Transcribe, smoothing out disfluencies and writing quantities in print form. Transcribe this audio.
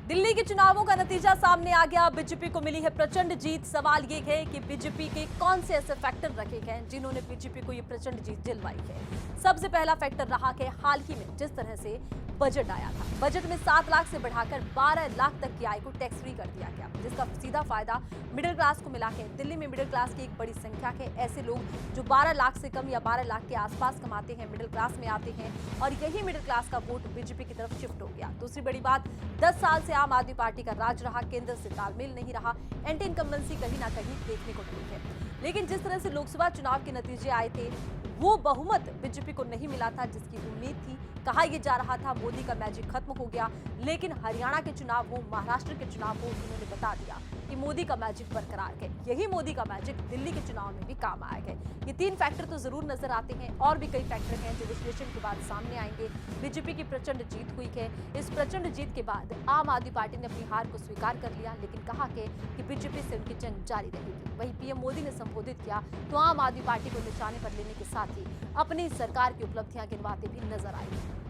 दिल्ली के चुनावों का नतीजा सामने आ गया। बीजेपी को मिली है प्रचंड जीत। सवाल ये है कि बीजेपी के कौन से ऐसे फैक्टर रखे गए हैं जिन्होंने बीजेपी को ये प्रचंड जीत दिलवाई है। सबसे पहला फैक्टर रहा कि हाल ही में जिस तरह से बजट आया था, बजट में 7 लाख से बढ़ाकर 12 लाख तक की आय को टैक्स फ्री कर दिया गया, जिसका सीधा फायदा मिडिल क्लास को मिला है। दिल्ली में मिडिल क्लास की एक बड़ी संख्या है। ऐसे लोग जो 12 लाख से कम या 12 लाख के आसपास कमाते हैं, मिडिल क्लास में आते हैं और यही मिडिल क्लास का वोट बीजेपी की तरफ शिफ्ट हो गया। दूसरी बड़ी बात, 10 साल से आम आदमी पार्टी का राज रहा, केंद्र से तालमेल नहीं रहा, एंटी इनकम्बेंसी कहीं ना कहीं देखने को मिली है। लेकिन जिस तरह से लोकसभा चुनाव के नतीजे आए थे, वो बहुमत बीजेपी को नहीं मिला था जिसकी उम्मीद थी। कहा यह जा रहा था मोदी का मैजिक खत्म हो गया, लेकिन हरियाणा के चुनाव हो, महाराष्ट्र के चुनाव हो, उन्होंने बता दिया कि मोदी का मैजिक बरकरार है। यही मोदी का मैजिक दिल्ली के चुनाव में भी काम आएगा। ये 3 फैक्टर तो जरूर नजर आते हैं और भी कई फैक्टर हैं जो विश्लेषण के बाद सामने आएंगे। बीजेपी की प्रचंड जीत हुई है। इस प्रचंड जीत के बाद आम आदमी पार्टी ने अपनी हार को स्वीकार कर लिया, लेकिन कहा कि बीजेपी से उनकी जंग जारी रहेगी। वहीं पीएम मोदी ने संबोधित किया तो आम आदमी पार्टी को निशाने पर लेने के साथ ही अपनी सरकार की उपलब्धियां गिनवाते भी नजर आए।